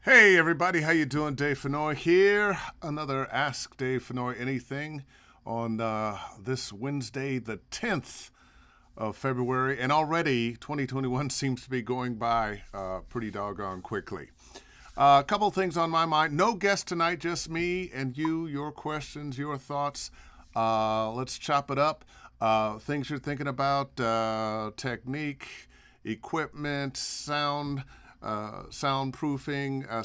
Hey everybody, how you doing? Dave Fennoy here. Another Ask Dave Fennoy Anything on this Wednesday, the 10th of February, and already 2021 seems to be going by pretty doggone quickly. A couple things on my mind. No guest tonight, just me and you, your questions, your thoughts. Let's chop it up. Things you're thinking about, technique, equipment, soundproofing,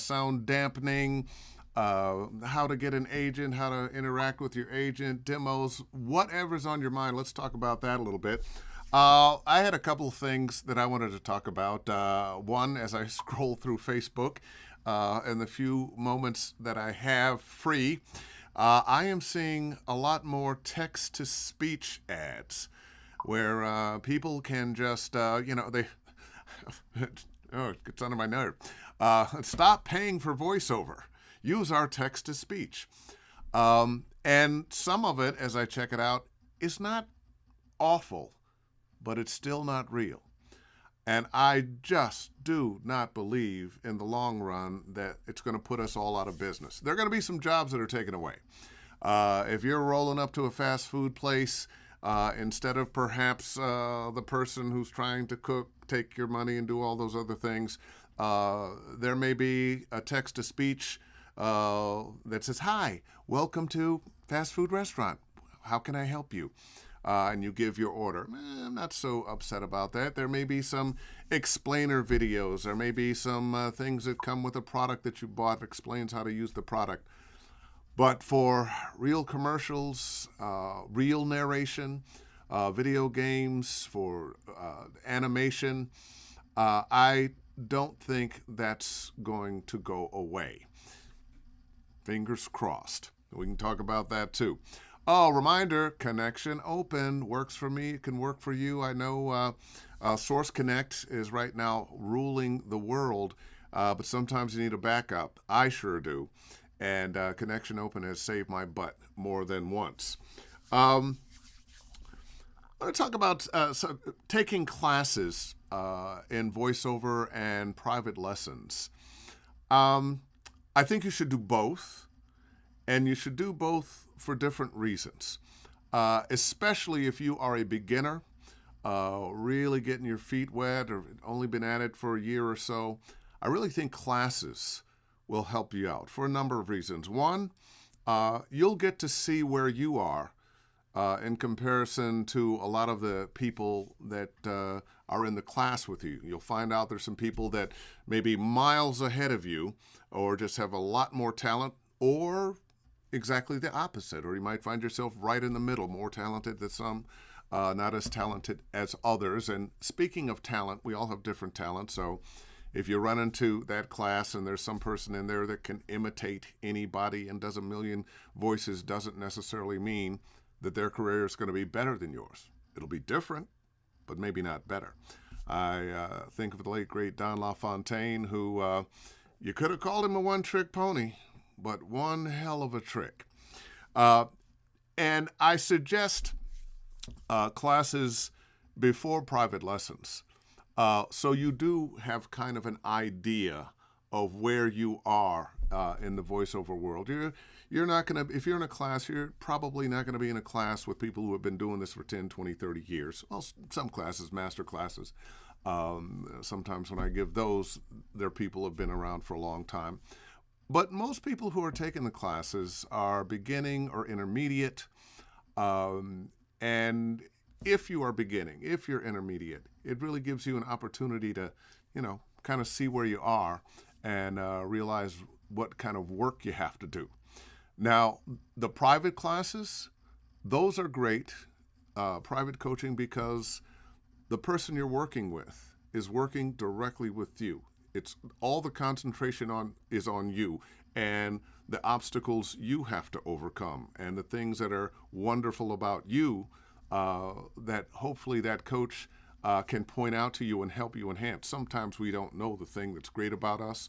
sound dampening, how to get an agent, how to interact with your agent, demos, whatever's on your mind. Let's talk about that a little bit. I had a couple of things that I wanted to talk about. One, as I scroll through Facebook, in the few moments that I have free, I am seeing a lot more text to speech ads where people can just, they oh, it gets under my nerve. Stop paying for voiceover. Use our text to speech. And some of it, as I check it out, is not awful, but it's still not real. And I just do not believe in the long run that it's going to put us all out of business. There are going to be some jobs that are taken away. If you're rolling up to a fast food place, instead of perhaps the person who's trying to cook, take your money and do all those other things, there may be a text to speech that says, "Hi, welcome to fast food restaurant. How can I help you?" And you give your order. I'm not so upset about that. There may be some explainer videos. There may be some things that come with a product that you bought, explains how to use the product. But for real commercials, real narration, video games, for animation, I don't think that's going to go away. Fingers crossed. We can talk about that too. Oh, reminder, Connection Open works for me. It can work for you. I know Source Connect is right now ruling the world, but sometimes you need a backup. I sure do. And Connection Open has saved my butt more than once. I want to talk about taking classes in voiceover and private lessons. I think you should do both, and you should do both for different reasons, especially if you are a beginner, really getting your feet wet or only been at it for a year or so. I really think classes will help you out for a number of reasons. One, you'll get to see where you are in comparison to a lot of the people that are in the class with you. You'll find out there's some people that may be miles ahead of you or just have a lot more talent, or exactly the opposite, or you might find yourself right in the middle, more talented than some, not as talented as others. And speaking of talent, we all have different talents, so if you run into that class and there's some person in there that can imitate anybody and does a million voices, doesn't necessarily mean that their career is going to be better than yours. It'll be different, but maybe not better. I think of the late, great Don LaFontaine, who you could have called him a one-trick pony, but one hell of a trick. And I suggest classes before private lessons. So you do have kind of an idea of where you are in the voiceover world. You're not going to, if you're in a class, you're probably not going to be in a class with people who have been doing this for 10, 20, 30 years. Well, some classes, master classes. Sometimes when I give those, they're people who have been around for a long time. But most people who are taking the classes are beginning or intermediate. And if you are beginning, if you're intermediate, it really gives you an opportunity to, kind of see where you are and realize what kind of work you have to do. Now, the private classes, those are great, private coaching, because the person you're working with is working directly with you. It's all the concentration is on you and the obstacles you have to overcome and the things that are wonderful about you that hopefully that coach can point out to you and help you enhance. Sometimes we don't know the thing that's great about us.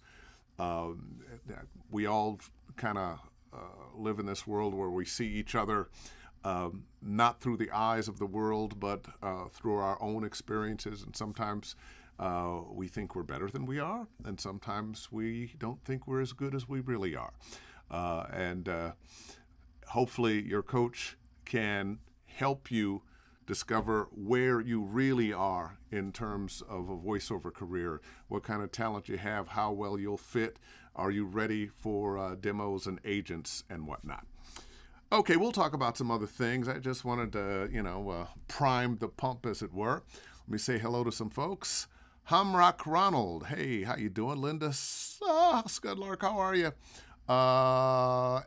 We all kind of live in this world where we see each other not through the eyes of the world, but through our own experiences. And sometimes We think we're better than we are, and sometimes we don't think we're as good as we really are. And hopefully your coach can help you discover where you really are in terms of a voiceover career, what kind of talent you have, how well you'll fit, are you ready for demos and agents and whatnot. Okay, we'll talk about some other things. I just wanted to, prime the pump, as it were. Let me say hello to some folks. Hamrock Ronald, hey, how you doing? Linda Scudlark, how are you?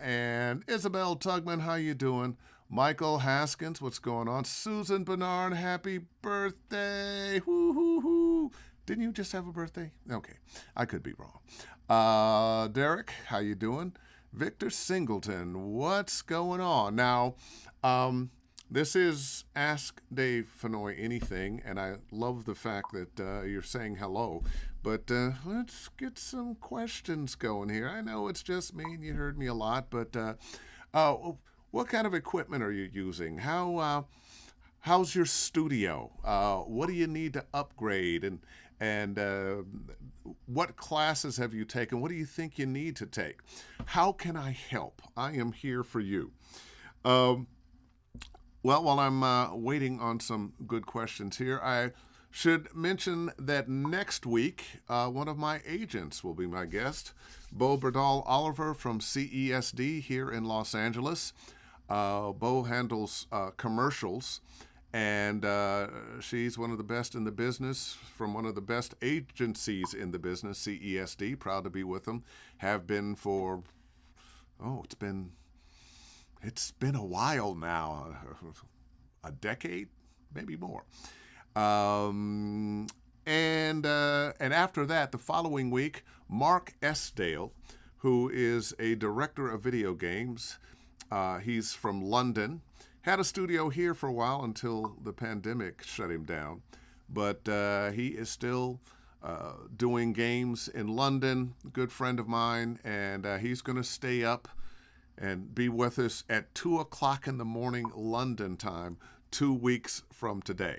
And Isabel Tugman, how you doing? Michael Haskins, what's going on? Susan Bernard, happy birthday. Woo-hoo-hoo. Didn't you just have a birthday? Okay, I could be wrong. Derek, how you doing? Victor Singleton, what's going on? Now, this is Ask Dave Fennoy Anything, and I love the fact that you're saying hello. But let's get some questions going here. I know it's just me, and you heard me a lot, but what kind of equipment are you using? How's your studio? What do you need to upgrade? And what classes have you taken? What do you think you need to take? How can I help? I am here for you. Well, while I'm waiting on some good questions here, I should mention that next week, one of my agents will be my guest, Bo Berdal Oliver from CESD here in Los Angeles. Bo handles commercials, and she's one of the best in the business from one of the best agencies in the business, CESD. Proud to be with them. Have been for, it's been a while now, a decade, maybe more. And after that, the following week, Mark Esdale, who is a director of video games, he's from London, had a studio here for a while until the pandemic shut him down, but he is still doing games in London, a good friend of mine, and he's going to stay up and be with us at 2 o'clock in the morning London time, 2 weeks from today.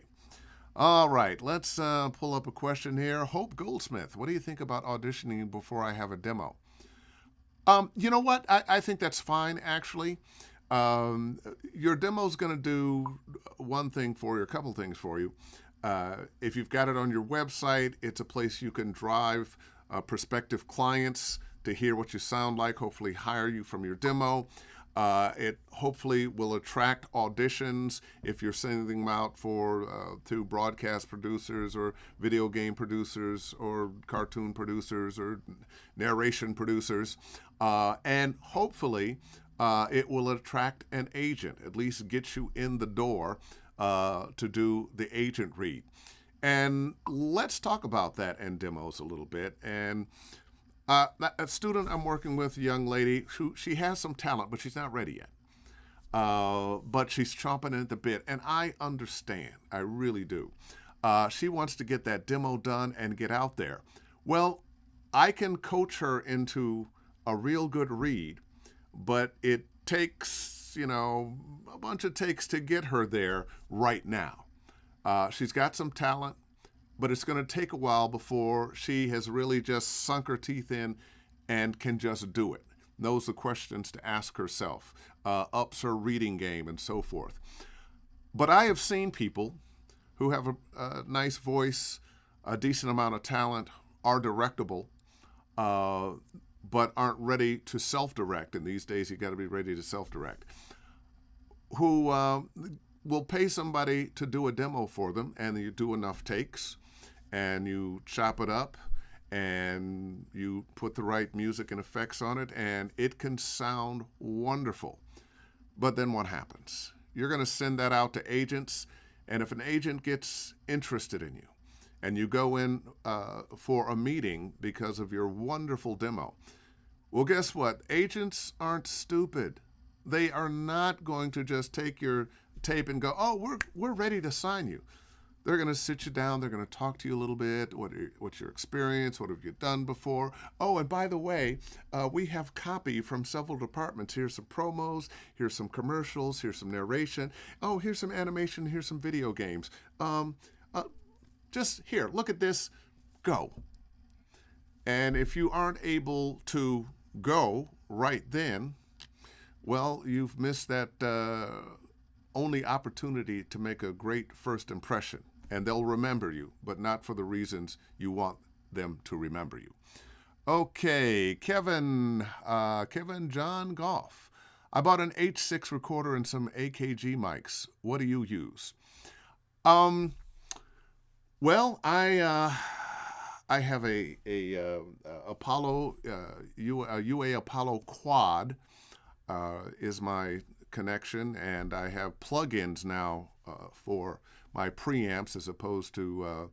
All right, let's pull up a question here. Hope Goldsmith, what do you think about auditioning before I have a demo? You know what? I think that's fine, actually. Your demo's going to do one thing for you, a couple things for you. If you've got it on your website, it's a place you can drive prospective clients to hear what you sound like, hopefully hire you from your demo. It hopefully will attract auditions if you're sending them out to broadcast producers or video game producers or cartoon producers or narration producers. And hopefully it will attract an agent, at least get you in the door to do the agent read. And let's talk about that in demos a little bit. And a student I'm working with, a young lady, she has some talent, but she's not ready yet. But she's chomping at the bit, and I understand. I really do. She wants to get that demo done and get out there. Well, I can coach her into a real good read, but it takes, a bunch of takes to get her there right now. She's got some talent, but it's going to take a while before she has really just sunk her teeth in and can just do it. Knows the questions to ask herself, ups her reading game, and so forth. But I have seen people who have a nice voice, a decent amount of talent, are directable, but aren't ready to self-direct. And these days, you got to be ready to self-direct. Who will pay somebody to do a demo for them, and you do enough takes, and you chop it up, and you put the right music and effects on it, and it can sound wonderful. But then what happens? You're going to send that out to agents, and if an agent gets interested in you, and you go in for a meeting because of your wonderful demo, well, guess what? Agents aren't stupid. They are not going to just take your tape and go, oh, we're ready to sign you. They're going to sit you down. They're going to talk to you a little bit. What's your experience? What have you done before? Oh, and by the way, we have copy from several departments. Here's some promos. Here's some commercials. Here's some narration. Oh, here's some animation. Here's some video games. Just here, look at this. go. And if you aren't able to go right then, well, you've missed that only opportunity to make a great first impression. And they'll remember you, but not for the reasons you want them to remember you. Okay, Kevin John Goff. I bought an H6 recorder and some AKG mics. What do you use? Well, I have a Apollo UA Apollo Quad is my connection, and I have plugins now for my preamps as opposed to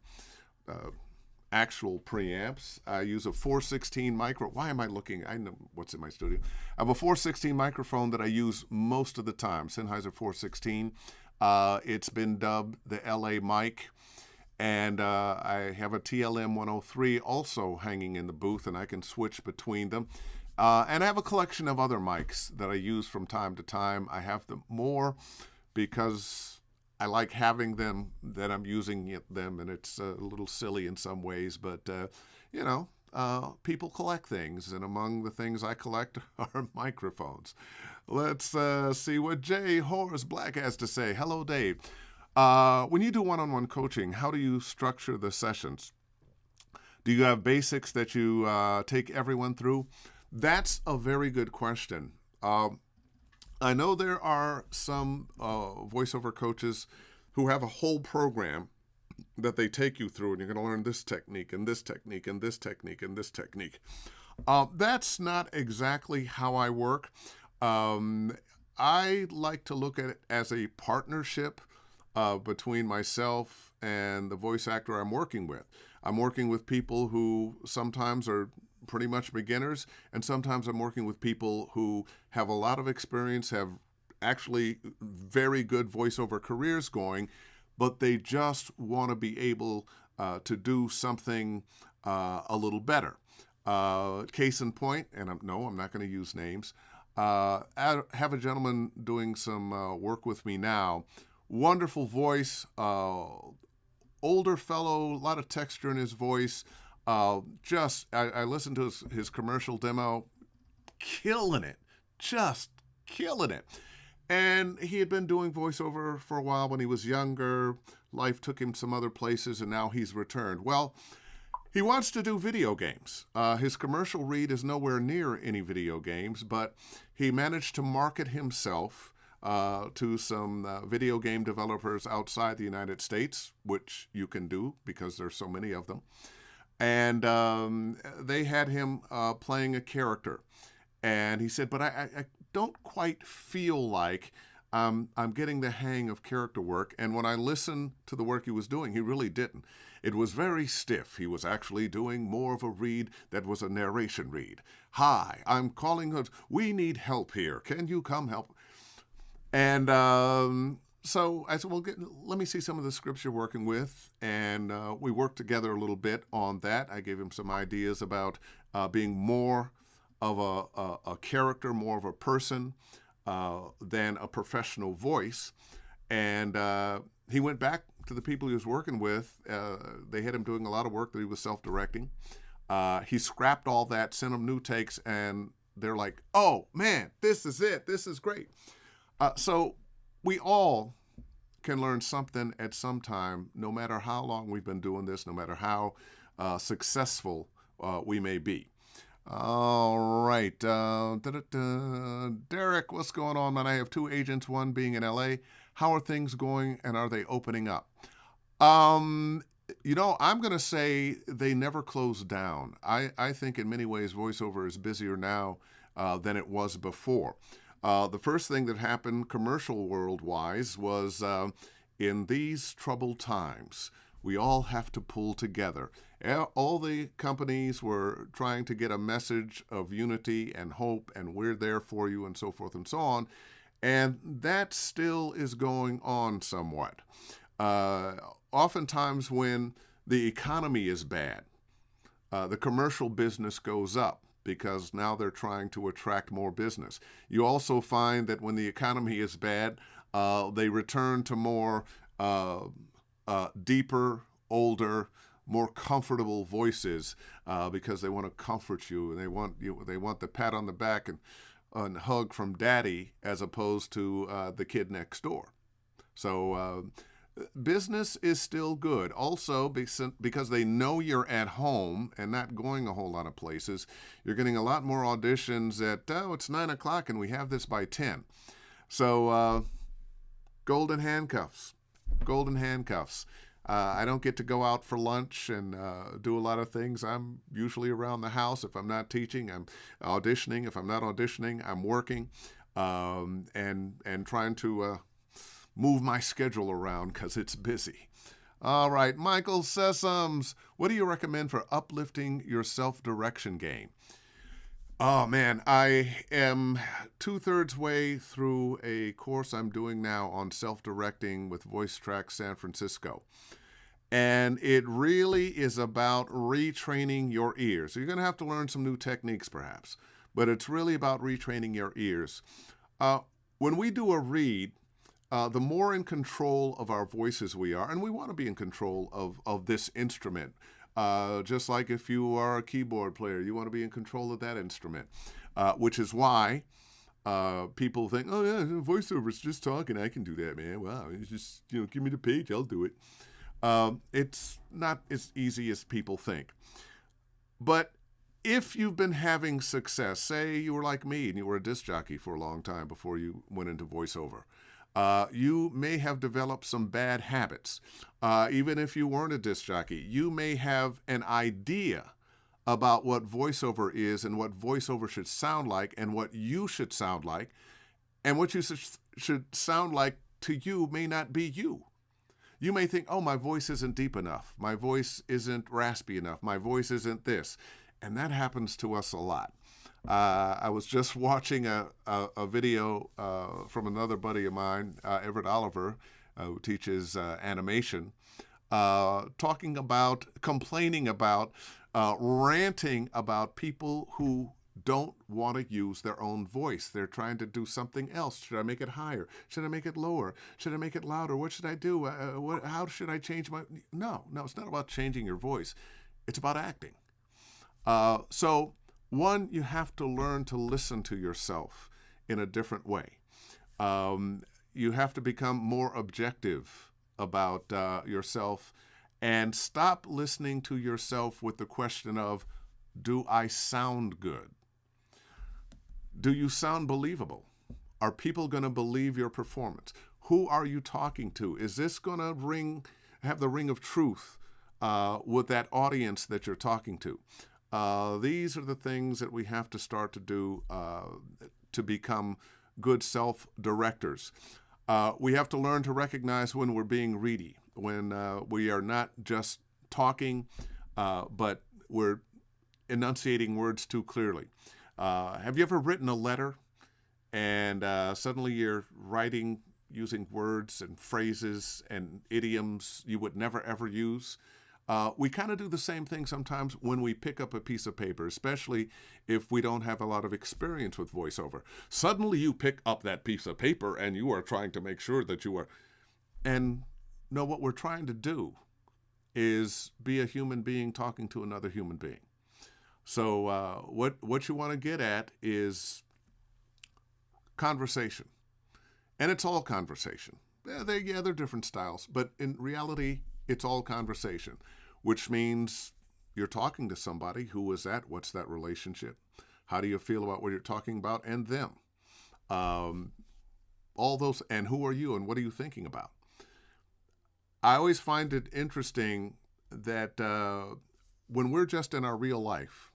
actual preamps. I use a 416 micro. Why am I looking? I know what's in my studio. I have a 416 microphone that I use most of the time, Sennheiser 416. It's been dubbed the LA mic. And I have a TLM 103 also hanging in the booth, and I can switch between them. And I have a collection of other mics that I use from time to time. I have them more because I like having them, that I'm using them, and it's a little silly in some ways, but, people collect things, and among the things I collect are microphones. Let's see what Jay Horace Black has to say. Hello, Dave. When you do one-on-one coaching, how do you structure the sessions? Do you have basics that you take everyone through? That's a very good question. I know there are some voiceover coaches who have a whole program that they take you through, and you're going to learn this technique and this technique and this technique and this technique. That's not exactly how I work. I like to look at it as a partnership between myself and the voice actor I'm working with. I'm working with people who sometimes are pretty much beginners, and sometimes I'm working with people who have a lot of experience, have actually very good voiceover careers going, but they just want to be able to do something a little better. Case in point, and I'm not going to use names, I have a gentleman doing some work with me now. Wonderful voice, older fellow, a lot of texture in his voice. I listened to his commercial demo, killing it, just killing it. And he had been doing voiceover for a while when he was younger. Life took him some other places, and now he's returned. Well, he wants to do video games. His commercial read is nowhere near any video games, but he managed to market himself to some video game developers outside the United States, which you can do because there's so many of them. And they had him playing a character. And he said, but I don't quite feel like I'm getting the hang of character work. And when I listened to the work he was doing, he really didn't. It was very stiff. He was actually doing more of a read that was a narration read. Hi, I'm calling. We need help here. Can you come help? And so I said, well, let me see some of the scripts you're working with. And we worked together a little bit on that. I gave him some ideas about being more of a character, more of a person than a professional voice. And he went back to the people he was working with. They had him doing a lot of work that he was self-directing. He scrapped all that, sent them new takes, and they're like, oh, man, this is it. This is great. So we all can learn something at some time, no matter how long we've been doing this, no matter how successful we may be. All right. Derek, what's going on, man? I have two agents, one being in LA. How are things going, and are they opening up? I'm going to say they never closed down. I think in many ways voiceover is busier now than it was before. The first thing that happened commercial world-wise was in these troubled times, we all have to pull together. All the companies were trying to get a message of unity and hope, and we're there for you, and so forth and so on. And that still is going on somewhat. Oftentimes when the economy is bad, the commercial business goes up because now they're trying to attract more business. You also find that when the economy is bad, they return to more deeper, older more comfortable voices because they want to comfort you, and they want the pat on the back and hug from daddy as opposed to the kid next door. So business is still good. Also, because they know you're at home and not going a whole lot of places, you're getting a lot more auditions at, it's 9 o'clock and we have this by 10. So golden handcuffs. Golden handcuffs. I don't get to go out for lunch and do a lot of things. I'm usually around the house. If I'm not teaching, I'm auditioning. If I'm not auditioning, I'm working and trying to move my schedule around because it's busy. All right, Michael Sessoms, what do you recommend for uplifting your self-direction game? Oh, man, I am 2/3 way through a course I'm doing now on self-directing with Voice Track San Francisco. And it really is about retraining your ears. So you're going to have to learn some new techniques, perhaps. But it's really about retraining your ears. When we do a read, the more in control of our voices we are, and we want to be in control of this instrument. Just like if you are a keyboard player, you want to be in control of that instrument, which is why people think, oh yeah, voiceover's just talking. I can do that, man. Wow, it's just, give me the page, I'll do it. It's not as easy as people think. But if you've been having success, say you were like me and you were a disc jockey for a long time before you went into voiceover, you may have developed some bad habits. Even if you weren't a disc jockey, you may have an idea about what voiceover is and what voiceover should sound like and what you should sound like. And what you should sound like to you may not be you. You may think, oh, my voice isn't deep enough. My voice isn't raspy enough. My voice isn't this. And that happens to us a lot. I was just watching a video from another buddy of mine, Everett Oliver, who teaches animation, complaining about, ranting about people who don't want to use their own voice. They're trying to do something else. Should I make it higher? Should I make it lower? Should I make it louder? What should I do? How should I change my... No, it's not about changing your voice. It's about acting. So, one, you have to learn to listen to yourself in a different way. You have to become more objective about yourself and stop listening to yourself with the question of, do I sound good? Do you sound believable? Are people going to believe your performance? Who are you talking to? Is this going to have the ring of truth with that audience that you're talking to? These are the things that we have to start to do to become good self-directors. We have to learn to recognize when we're being reedy, when we are not just talking, but we're enunciating words too clearly. Have you ever written a letter and suddenly you're writing using words and phrases and idioms you would never ever use? We kind of do the same thing sometimes when we pick up a piece of paper, especially if we don't have a lot of experience with voiceover. Suddenly you pick up that piece of paper and you are trying to make sure that you are... And no, what we're trying to do is be a human being talking to another human being. So what you want to get at is conversation. And it's all conversation. They're different styles, but in reality, it's all conversation, which means you're talking to somebody. Who is that? What's that relationship? How do you feel about what you're talking about and them? All those, and who are you and what are you thinking about? I always find it interesting that when we're just in our real life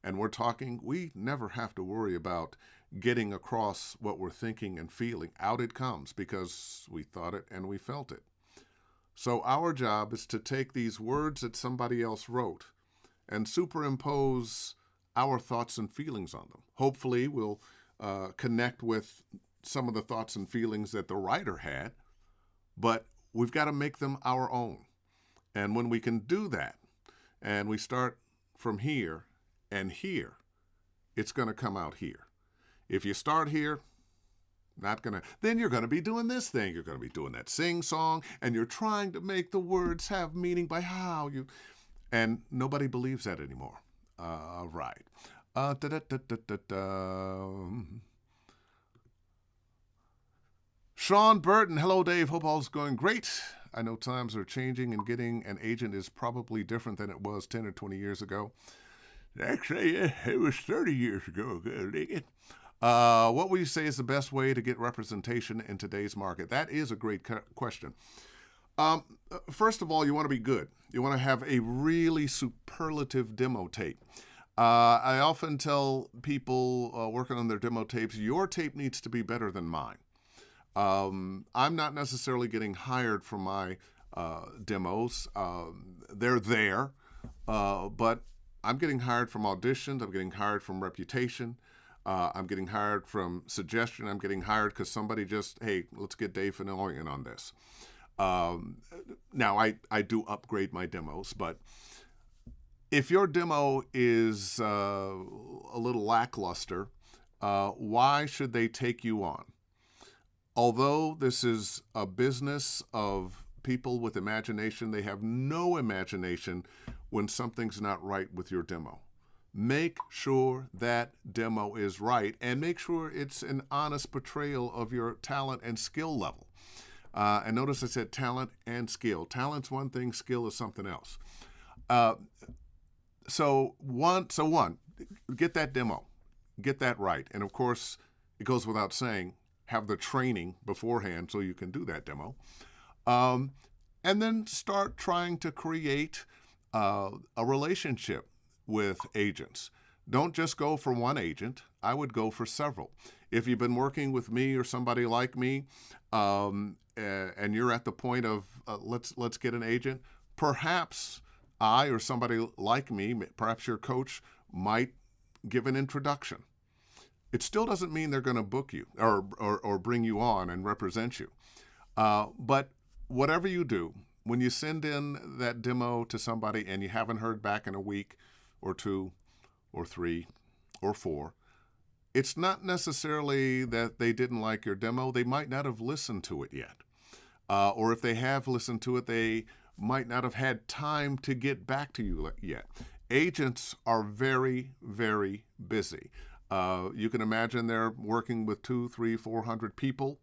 and we're talking, we never have to worry about getting across what we're thinking and feeling. Out it comes because we thought it and we felt it. So our job is to take these words that somebody else wrote and superimpose our thoughts and feelings on them. Hopefully we'll connect with some of the thoughts and feelings that the writer had, but we've got to make them our own. And when we can do that, and we start from here and here, it's going to come out here. If you start here, then you're going to be doing this thing. You're going to be doing that sing song, and you're trying to make the words have meaning by how you... And nobody believes that anymore. Right. Da, da, da, da, da, da. Sean Burton, hello, Dave. Hope all's going great. I know times are changing and getting an agent is probably different than it was 10 or 20 years ago. Actually, it was 30 years ago. What would you say is the best way to get representation in today's market? That is a great question. First of all, you want to be good. You want to have a really superlative demo tape. I often tell people working on their demo tapes, your tape needs to be better than mine. I'm not necessarily getting hired for my demos. They're there, but I'm getting hired from auditions. I'm getting hired from reputation. I'm getting hired from suggestion. I'm getting hired because somebody just, hey, let's get Dave Fennoy in on this. Now, I do upgrade my demos, but if your demo is a little lackluster, why should they take you on? Although this is a business of people with imagination, they have no imagination when something's not right with your demo. Make sure that demo is right and make sure it's an honest portrayal of your talent and skill level. And notice I said talent and skill. Talent's one thing, skill is something else. So one, get that demo. Get that right. And of course, it goes without saying, have the training beforehand so you can do that demo. And then start trying to create a relationship with agents. Don't just go for one agent. I would go for several. If you've been working with me or somebody like me, and you're at the point of let's get an agent, perhaps I or somebody like me, perhaps your coach, might give an introduction. It still doesn't mean they're going to book you or bring you on and represent you. But whatever you do, when you send in that demo to somebody and you haven't heard back in a week or 2 or 3 or 4, it's not necessarily that they didn't like your demo. They might not have listened to it yet. Or if they have listened to it, they might not have had time to get back to you yet. Agents are very, very busy. You can imagine they're working with 200, 300, 400 people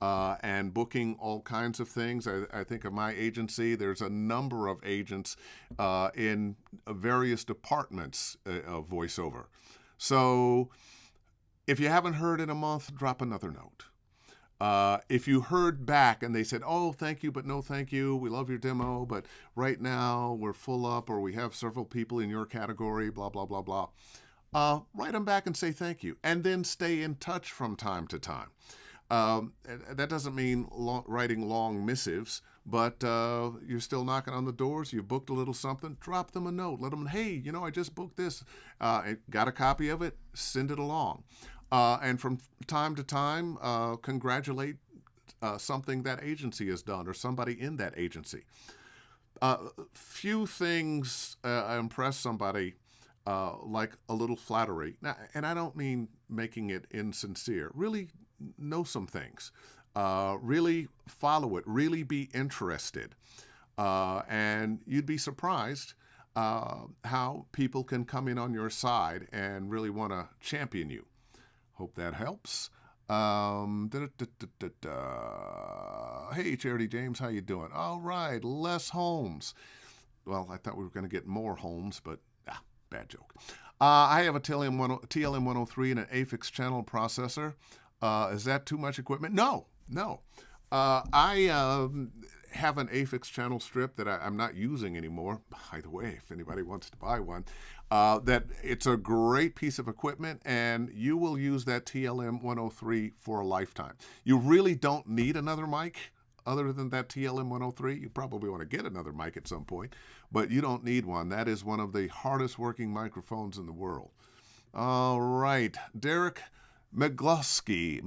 and booking all kinds of things. I think of my agency, there's a number of agents in various departments of voiceover. So if you haven't heard in a month, drop another note. If you heard back and they said, oh, thank you, but no thank you, we love your demo, but right now we're full up or we have several people in your category, blah, blah, blah, blah. Write them back and say thank you, and then stay in touch from time to time. That doesn't mean writing long missives, but you're still knocking on the doors. You booked a little something. Drop them a note. Let them, hey, I just booked this. Got a copy of it? Send it along. And from time to time, congratulate something that agency has done or somebody in that agency. Few things impress somebody like a little flattery. Now, and I don't mean making it insincere. Really know some things. Really follow it. Really be interested. And you'd be surprised how people can come in on your side and really want to champion you. Hope that helps. Hey, Charity James, how you doing? All right, Les Holmes. Well, I thought we were going to get more Holmes, but bad joke. I have a TLM 103 and an AFIX channel processor. Is that too much equipment? No. I have an AFIX channel strip that I'm not using anymore. By the way, if anybody wants to buy one, that it's a great piece of equipment, and you will use that TLM 103 for a lifetime. You really don't need another mic other than that TLM 103. You probably want to get another mic at some point, but you don't need one. That is one of the hardest working microphones in the world. All right, Derek Magolski.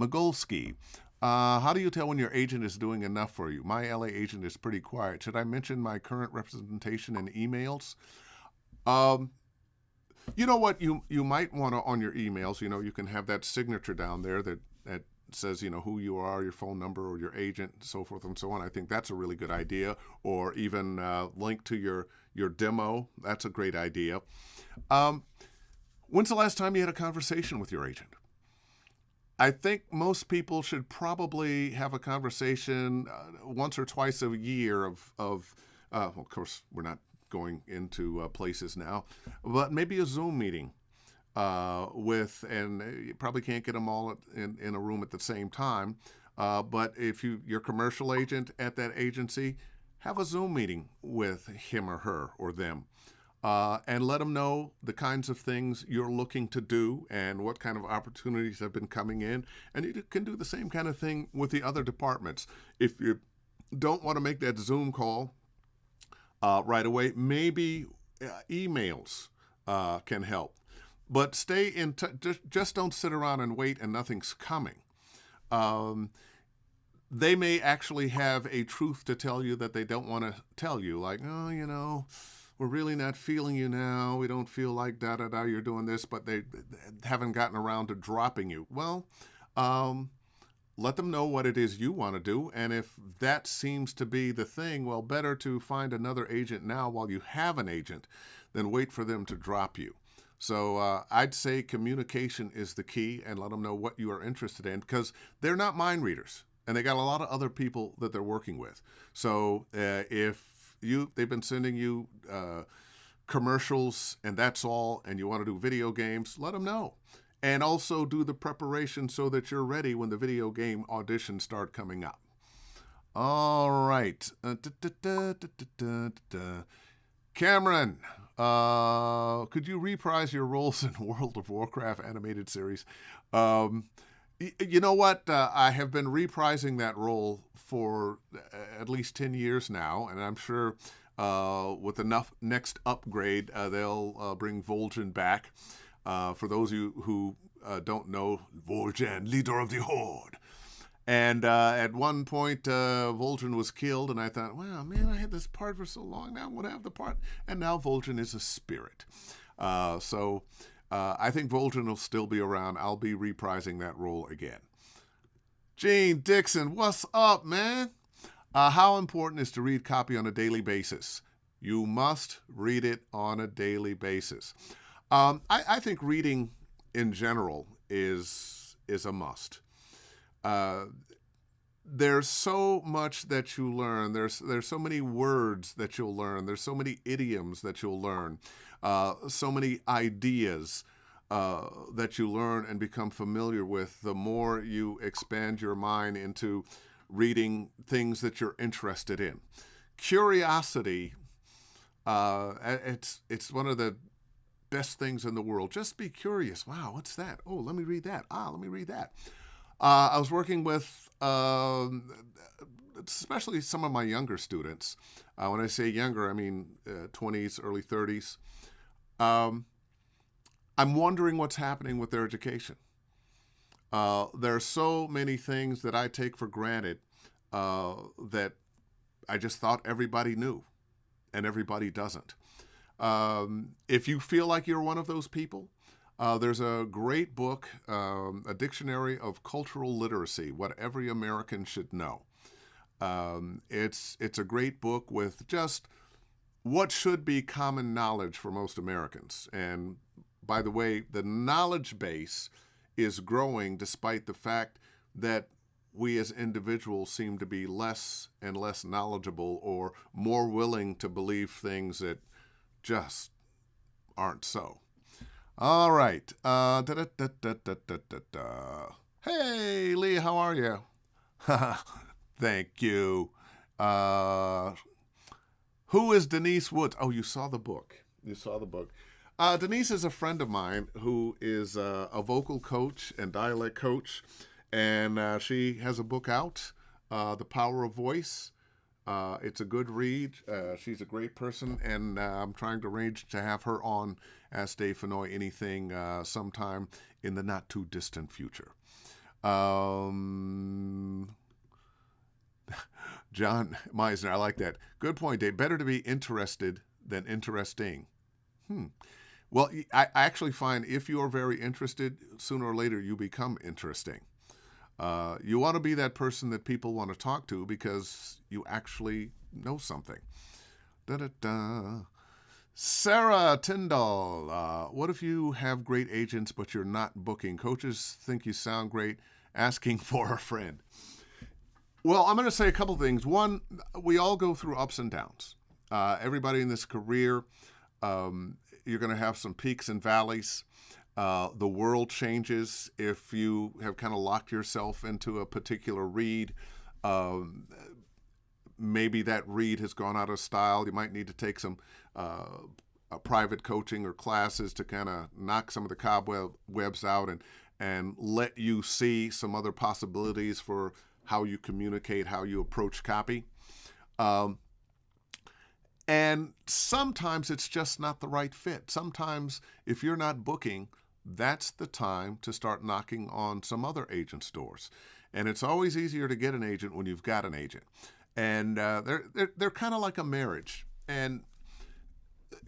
How do you tell when your agent is doing enough for you? My LA agent is pretty quiet. Should I mention my current representation in emails? You know what? You might want to, on your emails, you can have that signature down there that says, who you are, your phone number, or your agent, so forth and so on. I think that's a really good idea. Or even link to your demo. That's a great idea. When's the last time you had a conversation with your agent? I think most people should probably have a conversation once or twice a year well, of course, we're not going into places now, but maybe a Zoom meeting and you probably can't get them all in a room at the same time. But if your commercial agent at that agency, have a Zoom meeting with him or her or them. And let them know the kinds of things you're looking to do and what kind of opportunities have been coming in. And you can do the same kind of thing with the other departments. If you don't want to make that Zoom call right away, maybe emails can help. But stay in touch. Just don't sit around and wait and nothing's coming. They may actually have a truth to tell you that they don't want to tell you, like, oh, we're really not feeling you now. We don't feel like da-da-da, you're doing this, but they haven't gotten around to dropping you. Well, let them know what it is you want to do. And if that seems to be the thing, well, better to find another agent now while you have an agent than wait for them to drop you. So I'd say communication is the key, and let them know what you are interested in, because they're not mind readers, and they got a lot of other people that they're working with. So if they've been sending you commercials and that's all, and you want to do video games, let them know. And also do the preparation so that you're ready when the video game auditions start coming up. All right. Cameron, could you reprise your roles in World of Warcraft animated series? You know what? I have been reprising that role for at least 10 years now, and I'm sure with enough next upgrade, they'll bring Vol'jin back. For those of you who don't know, Vol'jin, leader of the Horde. And at one point, Vol'jin was killed, and I thought, wow, man, I had this part for so long, now I'm going to have the part. And now Vol'jin is a spirit. So I think Vol'jin will still be around. I'll be reprising that role again. Gene Dixon, what's up, man? How important is to read copy on a daily basis? You must read it on a daily basis. I think reading in general is a must. There's so much that you learn. There's so many words that you'll learn. There's so many idioms that you'll learn. So many ideas that you learn and become familiar with. The more you expand your mind into reading things that you're interested in. Curiosity, it's one of the best things in the world. Just be curious. Wow, what's that? Oh, let me read that. Let me read that. I was working with especially some of my younger students. When I say younger, I mean 20s, early 30s. I'm wondering what's happening with their education. There are so many things that I take for granted that I just thought everybody knew, and everybody doesn't. If you feel like you're one of those people, there's a great book, a dictionary of cultural literacy, what every American should know. It's a great book with just what should be common knowledge for most Americans. And by the way, the knowledge base is growing despite the fact that we as individuals seem to be less and less knowledgeable or more willing to believe things that just aren't so. All right. Hey, Lee, how are you? Thank you. Who is Denise Woods? Oh, you saw the book. You saw the book. Denise is a friend of mine who is a vocal coach and dialect coach, and she has a book out, The Power of Voice. It's a good read. She's a great person, and I'm trying to arrange to have her on as Dave Fennoy anything sometime in the not-too-distant future. John Meisner, I like that. Good point, Dave. Better to be interested than interesting. Well, I actually find if you're very interested, sooner or later you become interesting. You want to be that person that people want to talk to because you actually know something. Da-da-da. Sarah Tyndall, what if you have great agents but you're not booking? Coaches think you sound great, asking for a friend. Well, I'm going to say a couple things. One, we all go through ups and downs. Everybody in this career, you're going to have some peaks and valleys. The world changes if you have kind of locked yourself into a particular read. Maybe that read has gone out of style. You might need to take some private coaching or classes to kind of knock some of the cobwebs out and let you see some other possibilities for how you communicate, how you approach copy. And sometimes it's just not the right fit. Sometimes if you're not booking, that's the time to start knocking on some other agents' doors. And it's always easier to get an agent when you've got an agent. And they're kind of like a marriage. And,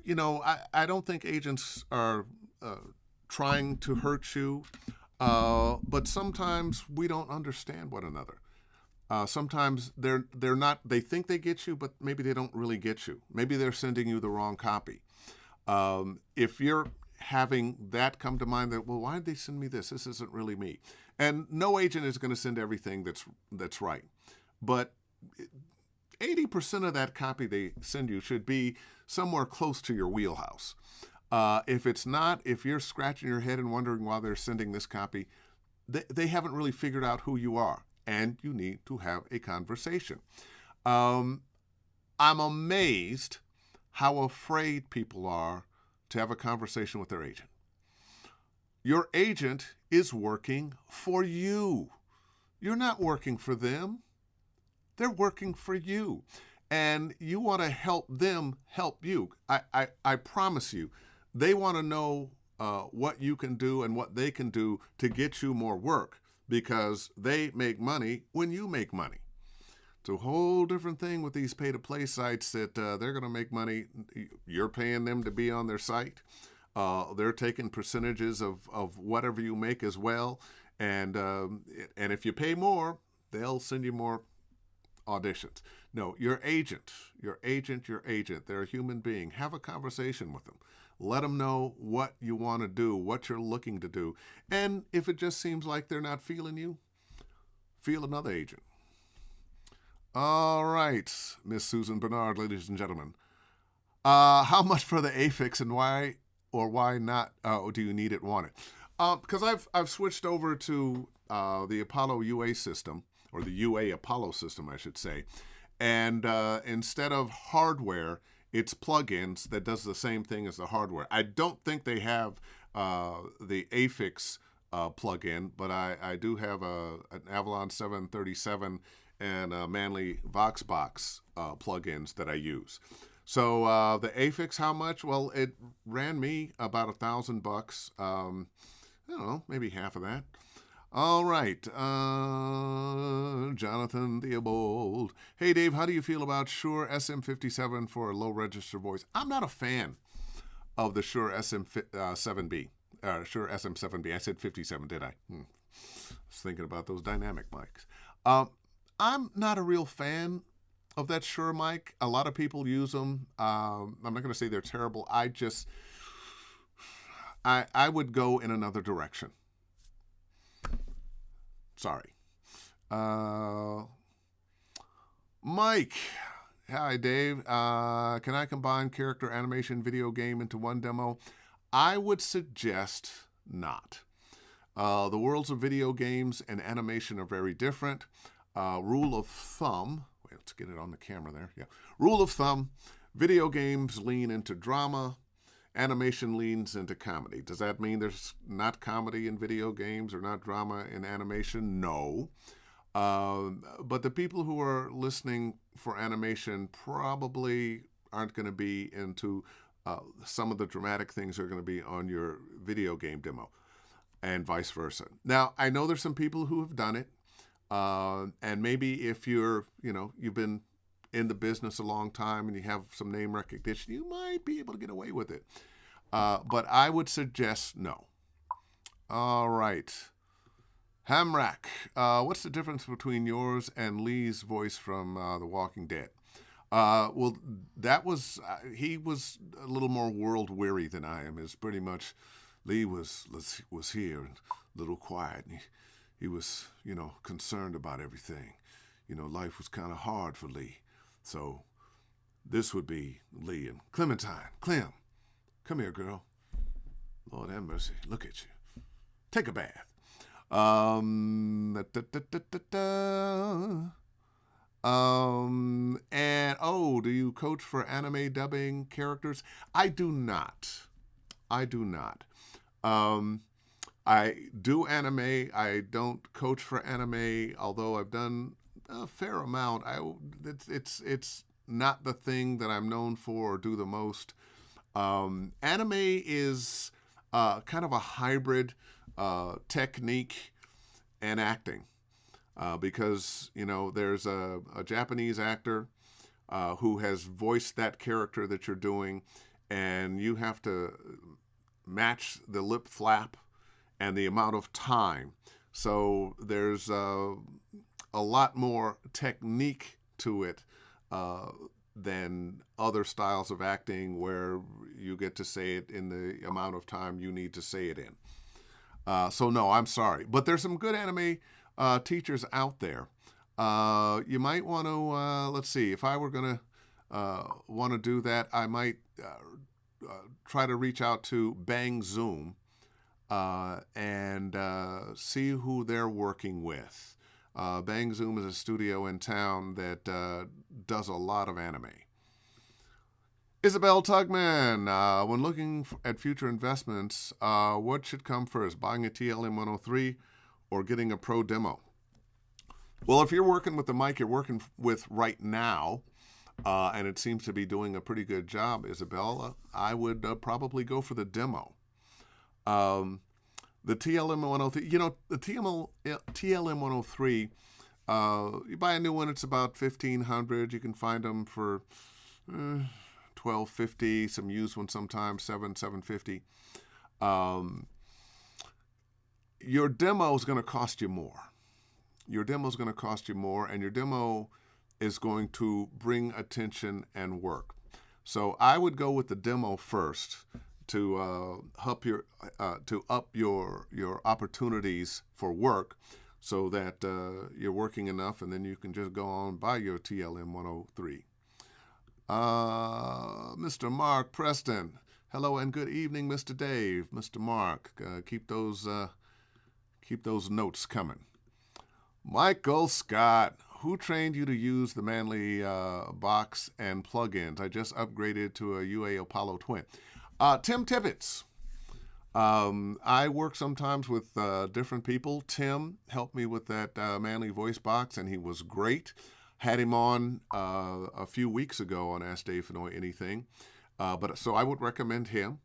you know, I don't think agents are trying to hurt you, but sometimes we don't understand one another. Sometimes they're not. They think they get you, but maybe they don't really get you. Maybe they're sending you the wrong copy. If you're having that come to mind, that, well, why did they send me this? This isn't really me. And no agent is going to send everything that's right. But 80% of that copy they send you should be somewhere close to your wheelhouse. If it's not, if you're scratching your head and wondering why they're sending this copy, they haven't really figured out who you are. And you need to have a conversation. I'm amazed how afraid people are to have a conversation with their agent. Your agent is working for you. You're not working for them. They're working for you. And you want to help them help you. I promise you, they want to know what you can do and what they can do to get you more work, because they make money when you make money. It's a whole different thing with these pay-to-play sites that they're going to make money. You're paying them to be on their site. They're taking percentages of whatever you make as well. And if you pay more, they'll send you more auditions. No, your agent. They're a human being. Have a conversation with them. Let them know what you want to do, what you're looking to do. And if it just seems like they're not feeling you, feel another agent. All right, Miss Susan Bernard, ladies and gentlemen. How much for the AFIX, and why or why not do you need it, want it? Because I've switched over to the Apollo UA system, or the UA Apollo system, I should say. And instead of hardware, it's plugins that does the same thing as the hardware. I don't think they have the AFIX plugin, but I do have an Avalon 737 and a Manley VoxBox plugins that I use. So the AFIX, how much? Well, it ran me about $1,000. I don't know, maybe half of that. All right, Jonathan Theobald. Hey, Dave, how do you feel about Shure SM57 for a low register voice? I'm not a fan of the Shure SM7B. Shure SM7B. I said 57, did I? I was thinking about those dynamic mics. I'm not a real fan of that Shure mic. A lot of people use them. I'm not going to say they're terrible. I would go in another direction. Sorry. Mike. Hi, Dave. Can I combine character animation video game into one demo? I would suggest not. The worlds of video games and animation are very different. Rule of thumb. Wait, let's get it on the camera there. Yeah. Rule of thumb. Video games lean into drama. Animation leans into comedy. Does that mean there's not comedy in video games or not drama in animation? No. But the people who are listening for animation probably aren't going to be into some of the dramatic things that are going to be on your video game demo, and vice versa. Now, I know there's some people who have done it, and maybe if you've been in the business a long time and you have some name recognition, you might be able to get away with it. But I would suggest no. All right. Hamrack, what's the difference between yours and Lee's voice from The Walking Dead? Well, that was he was a little more world weary than I am. It's pretty much Lee was here and a little quiet. And he was concerned about everything. Life was kind of hard for Lee. So this would be Lee and Clementine. Clem, come here, girl. Lord have mercy. Look at you. Take a bath. And do you coach for anime dubbing characters? I do not. I do not. I do anime. I don't coach for anime, although I've done a fair amount. It's not the thing that I'm known for or do the most. Anime is kind of a hybrid technique and acting. Because there's a Japanese actor who has voiced that character that you're doing, and you have to match the lip flap and the amount of time. So there's a lot more technique to it than other styles of acting where you get to say it in the amount of time you need to say it in. So no, I'm sorry. But there's some good anime teachers out there. You might want to, let's see, if I were going to want to do that, I might try to reach out to Bang Zoom and see who they're working with. Bang Zoom is a studio in town that does a lot of anime. Isabel Tugman, when looking at future investments, what should come first, buying a TLM 103 or getting a pro demo? Well, if you're working with the mic you're working with right now, and it seems to be doing a pretty good job, Isabel, I would probably go for the demo. The TLM 103, the TLM 103, you buy a new one, it's about $1,500. You can find them for $1,250, some used ones sometimes, $750. Your demo is going to cost you more. And your demo is going to bring attention and work. So I would go with the demo first to up your opportunities for work, so that you're working enough, and then you can just go on and buy your TLM 103. Mr. Mark Preston, hello and good evening, Mr. Dave. Mr. Mark, keep those notes coming. Michael Scott, who trained you to use the Manly box and plugins? I just upgraded to a UA Apollo Twin. Tim Tibbetts. I work sometimes with different people. Tim helped me with that Manly voice box, and he was great. Had him on a few weeks ago on Ask Dave Fennoy Anything. So I would recommend him.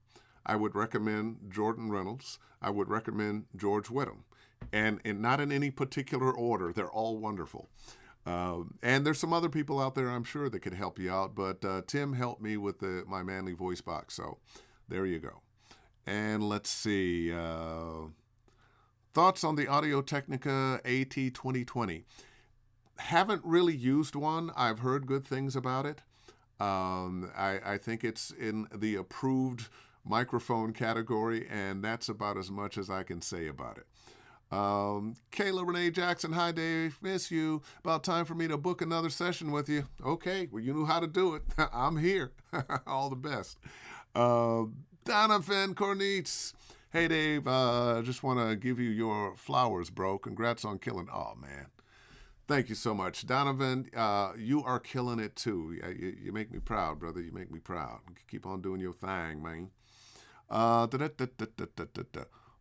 I would recommend Jordan Reynolds. I would recommend George Whittam. And not in any particular order. They're all wonderful. And there's some other people out there, I'm sure, that could help you out. But Tim helped me with my Manly voice box. So there you go. And let's see. Thoughts on the Audio Technica AT 2020. Haven't really used one. I've heard good things about it. I think it's in the approved microphone category, and that's about as much as I can say about it. Kayla Renee Jackson, hi Dave, miss you. About time for me to book another session with you. Okay, well, you knew how to do it. I'm here. All the best. Donovan Cornitz, hey Dave, just want to give you your flowers, bro. Congrats on killing. Oh man, thank you so much, Donovan. You are killing it too. You make me proud, brother. You make me proud. Keep on doing your thing, man.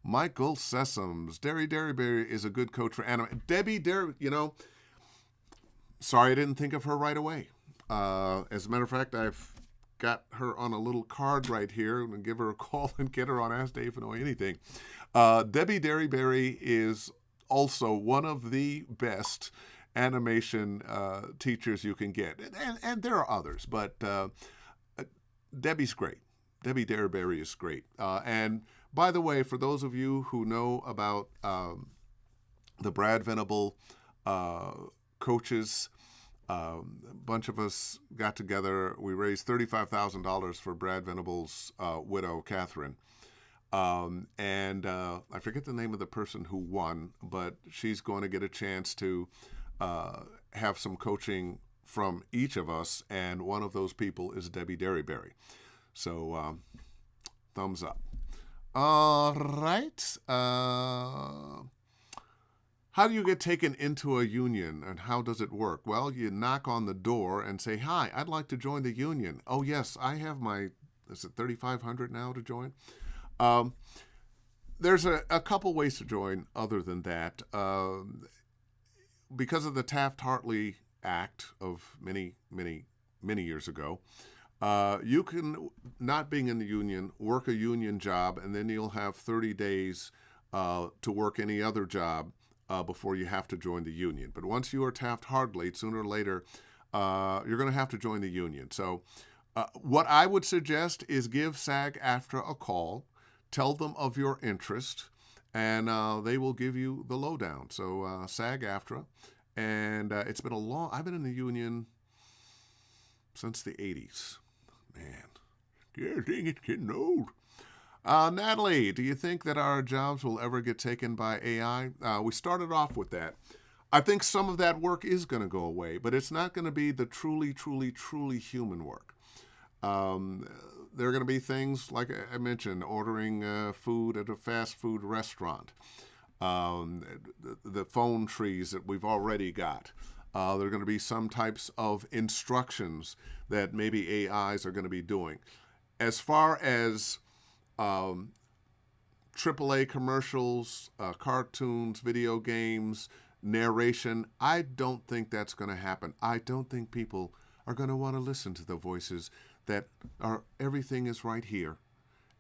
Michael Sessoms. Derryberry is a good coach for anime. Debbie Derry, sorry I didn't think of her right away. As a matter of fact, I've got her on a little card right here. I'm going to give her a call and get her on Ask Dave Fennoy Anything. Debbie Derryberry is also one of the best animation teachers you can get. And there are others, but Debbie's great. Debbie Derryberry is great. And by the way, for those of you who know about the Brad Venable coaches. A bunch of us got together. We raised $35,000 for Brad Venable's widow, Catherine. And I forget the name of the person who won, but she's going to get a chance to have some coaching from each of us, and one of those people is Debbie Derryberry. So thumbs up. All right. How do you get taken into a union, and how does it work? Well, you knock on the door and say, "Hi, I'd like to join the union." "Oh, yes, I have my, is it $3,500 now to join?" There's a couple ways to join other than that. Because of the Taft-Hartley Act of many years ago, you can, not being in the union, work a union job, and then you'll have 30 days to work any other job before you have to join the union. But once you are Taft-Hartley, sooner or later, you're going to have to join the union. So what I would suggest is give SAG-AFTRA a call, tell them of your interest, and they will give you the lowdown. So SAG-AFTRA, and it's been I've been in the union since the 80s. Man, yeah, dang, it's getting old. Natalie, do you think that our jobs will ever get taken by AI? We started off with that. I think some of that work is going to go away, but it's not going to be the truly human work. There are going to be things, like I mentioned, ordering food at a fast food restaurant, the phone trees that we've already got. There are going to be some types of instructions that maybe AIs are going to be doing. As far as AAA commercials, cartoons, video games, narration, I don't think that's going to happen. I don't think people are going to want to listen to the voices that are, everything is right here,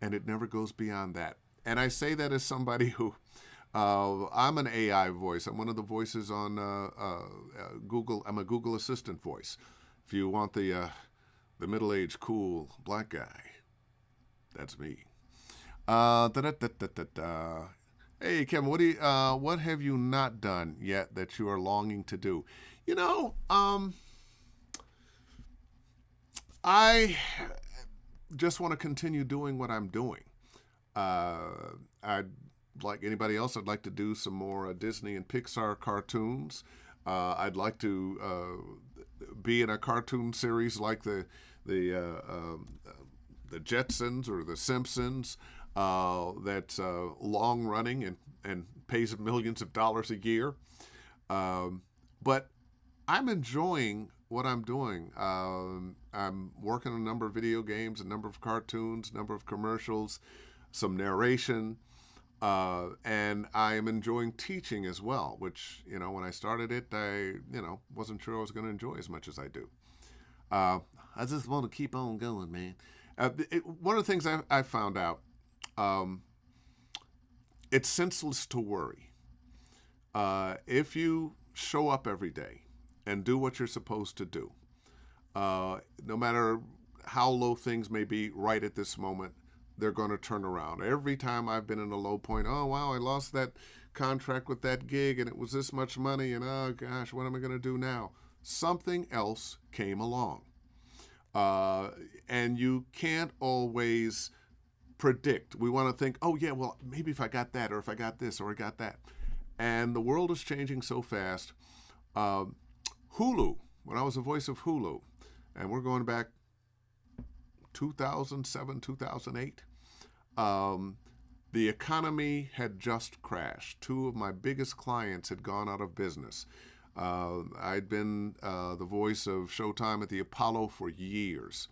and it never goes beyond that. And I say that as somebody who, I'm an AI voice. I'm one of the voices on Google. I'm a Google Assistant voice. If you want the middle-aged, cool black guy, that's me. Hey, Kevin, what have you not done yet that you are longing to do? You know, I just want to continue doing what I'm doing. I'd like anybody else. I'd like to do some more Disney and Pixar cartoons. I'd like to be in a cartoon series like the Jetsons or the Simpsons. That's long running and pays millions of dollars a year. But I'm enjoying what I'm doing. I'm working on a number of video games, a number of cartoons, a number of commercials, some narration, and I am enjoying teaching as well, which, when I started it, I, wasn't sure I was going to enjoy as much as I do. I just want to keep on going, man. One of the things I found out, it's senseless to worry. If you show up every day and do what you're supposed to do, no matter how low things may be right at this moment, they're going to turn around. Every time I've been in a low point, oh, wow, I lost that contract with that gig and it was this much money, and oh, gosh, what am I going to do now? Something else came along. And you can't always predict. We want to think, oh, yeah, well, maybe if I got that, or if I got this, or I got that. And the world is changing so fast. Hulu, when I was the voice of Hulu, and we're going back 2007, 2008, the economy had just crashed. Two of my biggest clients had gone out of business. I'd been the voice of Showtime at the Apollo for years.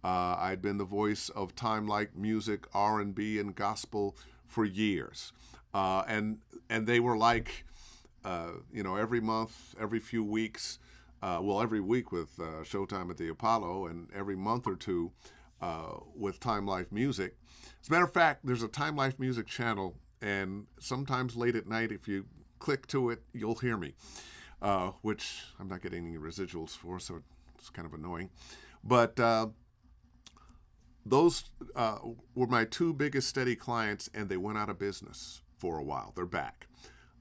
I'd been the voice of Time Like Music, R&B, and gospel for years. And they were like, every month, every few weeks, every week with Showtime at the Apollo, and every month or two with Time Life Music. As a matter of fact, there's a Time Life Music channel, and sometimes late at night, if you click to it, you'll hear me, which I'm not getting any residuals for, so it's kind of annoying. But those were my two biggest steady clients, and they went out of business for a while. They're back.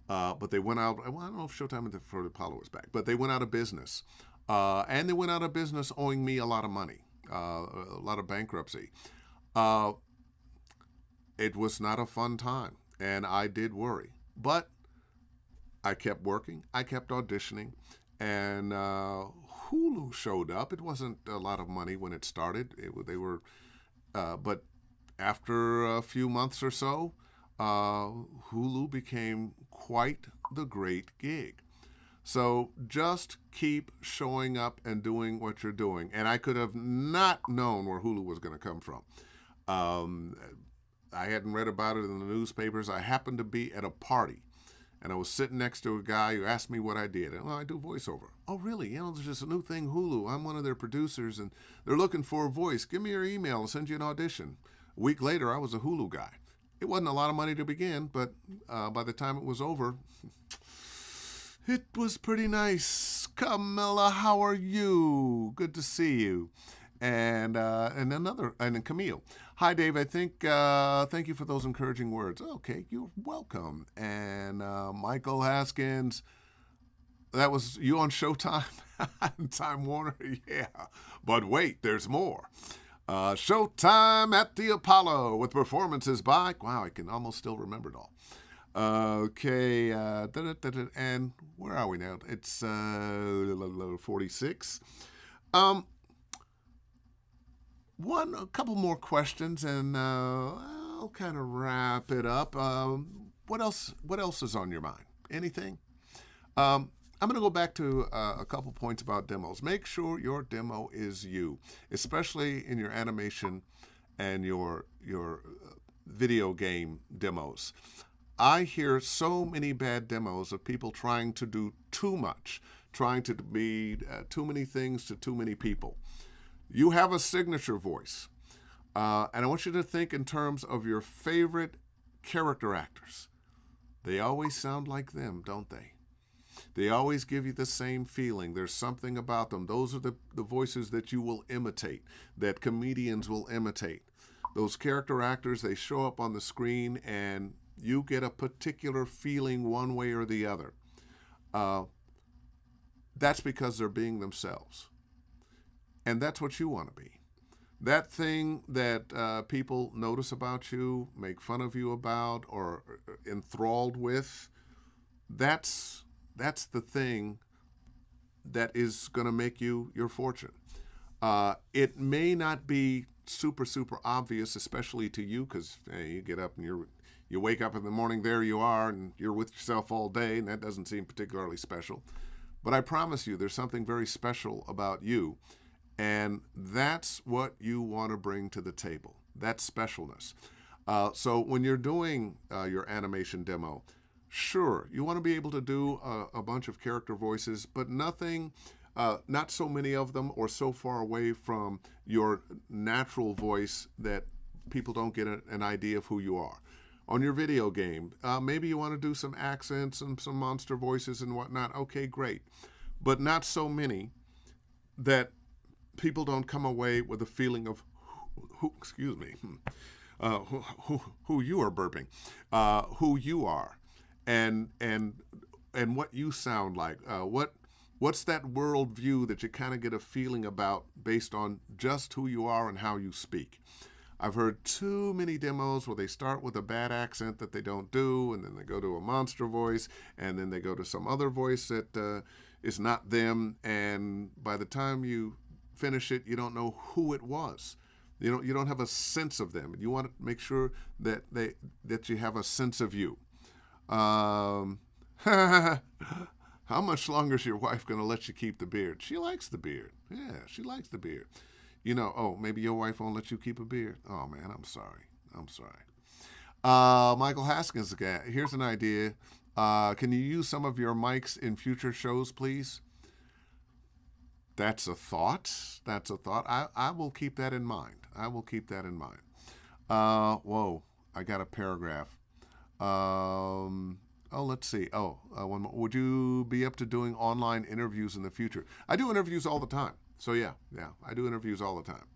But they went out. Well, I don't know if Showtime for the Apollo was back, but they went out of business. And they went out of business owing me a lot of money, a lot of bankruptcy. Uh, it was not a fun time, and I did worry. But I kept working, I kept auditioning, and Hulu showed up. It wasn't a lot of money when it started. They were, but after a few months or so, Hulu became quite the great gig. So just keep showing up and doing what you're doing. And I could have not known where Hulu was going to come from. Um, I hadn't read about it in the newspapers. I happened to be at a party, and I was sitting next to a guy who asked me what I did. And, well, I do voiceover. Oh, really? There's just a new thing, Hulu. I'm one of their producers, and they're looking for a voice. Give me your email. I'll send you an audition. A week later, I was a Hulu guy. It wasn't a lot of money to begin, but by the time it was over, it was pretty nice. Camilla, how are you? Good to see you. And Camille. Hi, Dave. I think thank you for those encouraging words. Okay, you're welcome. And Michael Haskins, that was you on Showtime, Time Warner. Yeah, but wait, there's more. Showtime at the Apollo with performances by. Wow, I can almost still remember it all. Okay, and where are we now? It's 46. A couple more questions, and I'll kind of wrap it up. What else? What else is on your mind? Anything? I'm going to go back to a couple points about demos. Make sure your demo is you, especially in your animation and your video game demos. I hear so many bad demos of people trying to do too much, trying to be too many things to too many people. You have a signature voice, and I want you to think in terms of your favorite character actors. They always sound like them, don't they? They always give you the same feeling. There's something about them. Those are the voices that you will imitate, that comedians will imitate. Those character actors, they show up on the screen, and you get a particular feeling one way or the other. That's because they're being themselves. And that's what you want to be. That thing that people notice about you, make fun of you about, or enthralled with, that's the thing that is going to make you your fortune. It may not be super obvious, especially to you, because you get up and you wake up in the morning, there you are, and you're with yourself all day, and that doesn't seem particularly special. But I promise you, there's something very special about you, and that's what you want to bring to the table, that specialness. So when you're doing your animation demo, sure, you want to be able to do a bunch of character voices, but nothing, not so many of them or so far away from your natural voice that people don't get an idea of who you are. On your video game, maybe you want to do some accents and some monster voices and whatnot. Okay, great. But not so many that people don't come away with a feeling of who you are burping, who you are. And what you sound like, what's that worldview that you kind of get a feeling about based on just who you are and how you speak. I've heard too many demos where they start with a bad accent that they don't do, and then they go to a monster voice, and then they go to some other voice that is not them, and by the time you finish it, you don't know who it was. You don't have a sense of them. You want to make sure that you have a sense of you. How much longer is your wife going to let you keep the beard? She likes the beard. Yeah, she likes the beard. Maybe your wife won't let you keep a beard. Oh, man, I'm sorry. Michael Haskins again. Here's an idea. Can you use some of your mics in future shows, please? That's a thought. I will keep that in mind. Whoa, I got a paragraph. Let's see. One more. Would you be up to doing online interviews in the future? I do interviews all the time. So yeah, I do interviews all the time.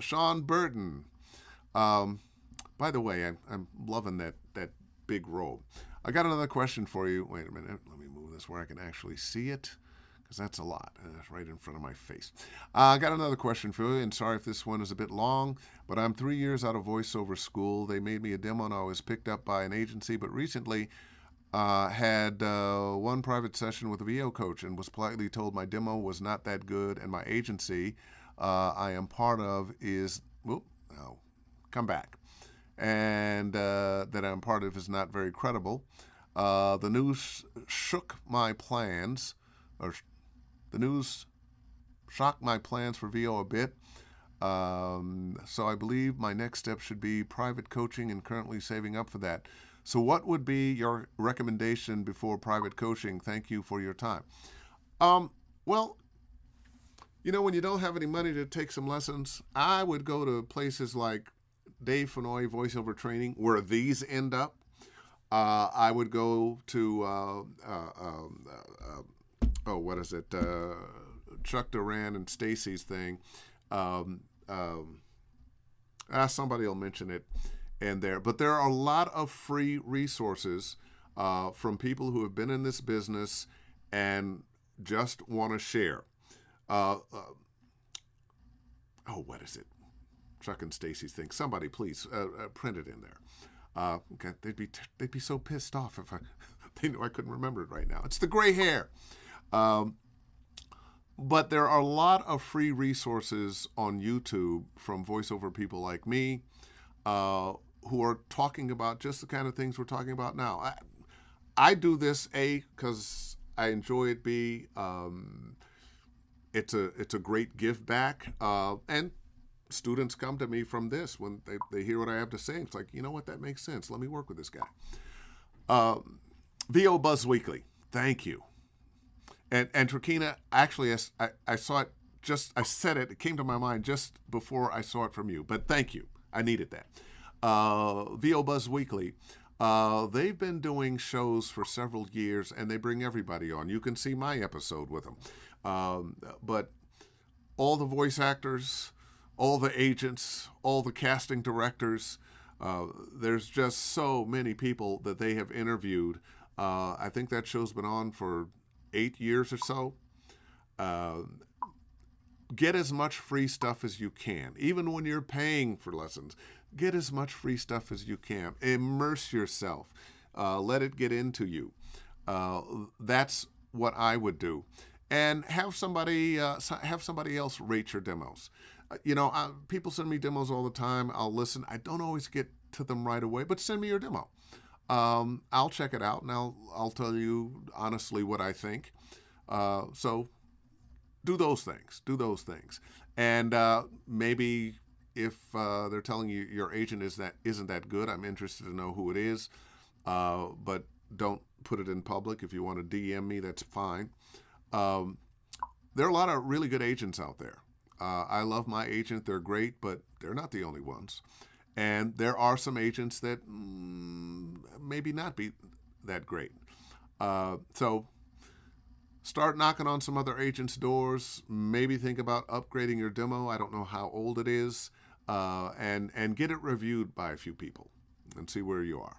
Sean Burton. By the way, I'm loving that big role. I got another question for you. Wait a minute. Let me move this where I can actually see it, because that's a lot. It's right in front of my face. I got another question for you, and sorry if this one is a bit long, but I'm 3 years out of voiceover school. They made me a demo, and I was picked up by an agency, but recently had one private session with a VO coach and was politely told my demo was not that good, and my agency I am part of is, come back, and that I'm part of is not very credible. The news shook my plans, or the news shocked my plans for VO a bit. So I believe my next step should be private coaching, and currently saving up for that. So what would be your recommendation before private coaching? Thank you for your time. Well, when you don't have any money to take some lessons, I would go to places like Dave Fennoy voiceover training, where these end up. I would go to, Chuck Duran and Stacy's thing. Somebody will mention it in there. But there are a lot of free resources from people who have been in this business and just want to share. What is it? Chuck and Stacy's thing. Somebody please print it in there. Okay, they'd be so pissed off if they knew I couldn't remember it right now. It's the gray hair. But there are a lot of free resources on YouTube from voiceover people like me who are talking about just the kind of things we're talking about now. I do this, A, because I enjoy it, B, it's a great give back, and students come to me from this when they hear what I have to say. It's like, you know what, that makes sense. Let me work with this guy. VO Buzz Weekly, thank you. And Trakina, actually, I saw it I said it came to my mind just before I saw it from you, but thank you. I needed that. VO Buzz Weekly, they've been doing shows for several years, and they bring everybody on. You can see my episode with them. But all the voice actors, all the agents, all the casting directors, there's just so many people that they have interviewed. I think that show's been on for 8 years or so. Get as much free stuff as you can. Even when you're paying for lessons, get as much free stuff as you can. Immerse yourself. Let it get into you. That's what I would do. And have somebody else rate your demos. People send me demos all the time. I'll listen. I don't always get to them right away, but send me your demo. I'll check it out, and I'll tell you honestly what I think. So do those things. And maybe if they're telling you your agent isn't that good, I'm interested to know who it is. But don't put it in public. If you want to DM me, that's fine. There are a lot of really good agents out there. I love my agent. They're great, but they're not the only ones. And there are some agents that maybe not be that great. So start knocking on some other agents' doors. Maybe think about upgrading your demo. I don't know how old it is. And get it reviewed by a few people and see where you are.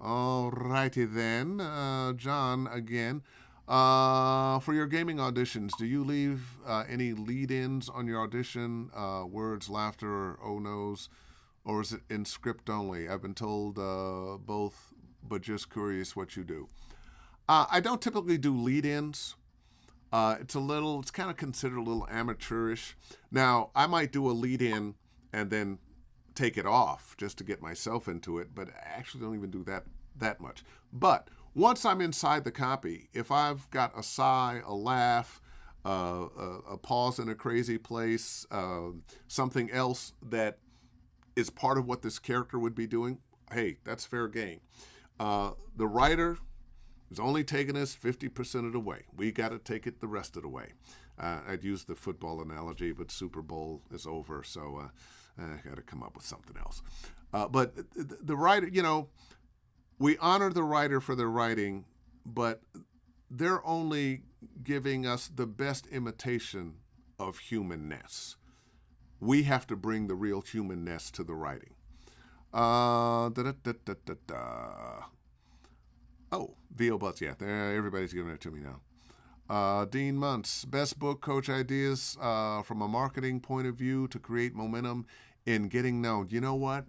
All righty then. John again. For your gaming auditions, do you leave any lead-ins on your audition? Words, laughter, or oh no's? Or is it in script only? I've been told both, but just curious what you do. I don't typically do lead-ins. It's kind of considered a little amateurish. Now, I might do a lead-in and then take it off just to get myself into it, but I actually don't even do that much. But once I'm inside the copy, if I've got a sigh, a laugh, a pause in a crazy place, something else that is part of what this character would be doing, hey, that's fair game. The writer is only taking us 50% of the way. We got to take it the rest of the way. I'd use the football analogy, but Super Bowl is over, so I got to come up with something else. But the writer, we honor the writer for their writing, but they're only giving us the best imitation of humanness. We have to bring the real humanness to the writing. Da, da, da, da, da, da. Oh, VO Butts. Yeah, everybody's giving it to me now. Dean Muntz, best book coach ideas from a marketing point of view to create momentum in getting known. You know what?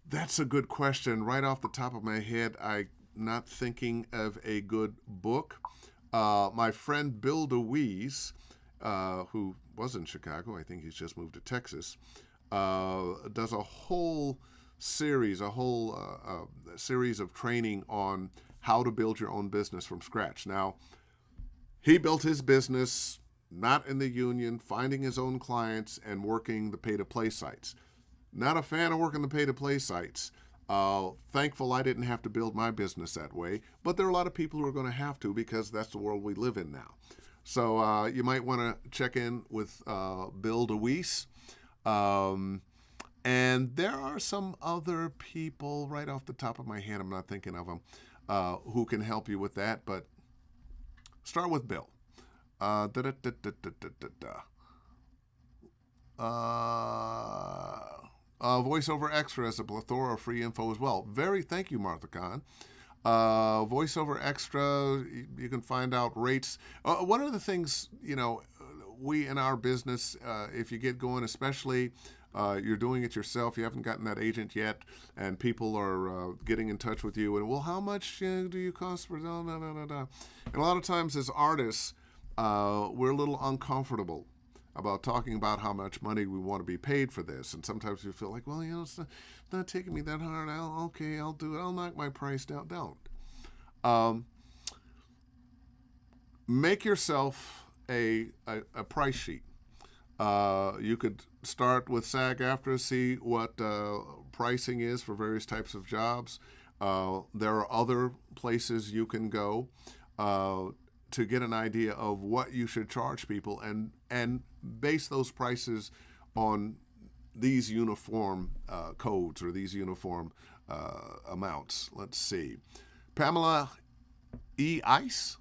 That's a good question. Right off the top of my head, I'm not thinking of a good book. My friend Bill DeWeese, who was in Chicago, I think he's just moved to Texas, does a whole series, series of training on how to build your own business from scratch. Now, he built his business not in the union, finding his own clients and working the pay-to-play sites. Not a fan of working the pay-to-play sites. Thankful I didn't have to build my business that way, but there are a lot of people who are going to have to because that's the world we live in now. So you might want to check in with Bill DeWeese. And there are some other people right off the top of my head, I'm not thinking of them, who can help you with that, but start with Bill. VoiceOver Extra has a plethora of free info as well. Thank you, Martha Kahn. VoiceOver Extra, you can find out rates. One of the things, we in our business, if you get going, especially you're doing it yourself, you haven't gotten that agent yet, and people are getting in touch with you, and, well, how much do you cost for, no. And a lot of times as artists, we're a little uncomfortable about talking about how much money we want to be paid for this. And sometimes you feel like, well, it's not taking me that hard. I'll do it. I'll knock my price down. Don't. Make yourself a price sheet. You could start with SAG-AFTRA, see what pricing is for various types of jobs. There are other places you can go to get an idea of what you should charge people and base those prices on these uniform codes or these uniform amounts. Let's see. Pamela E. Ice.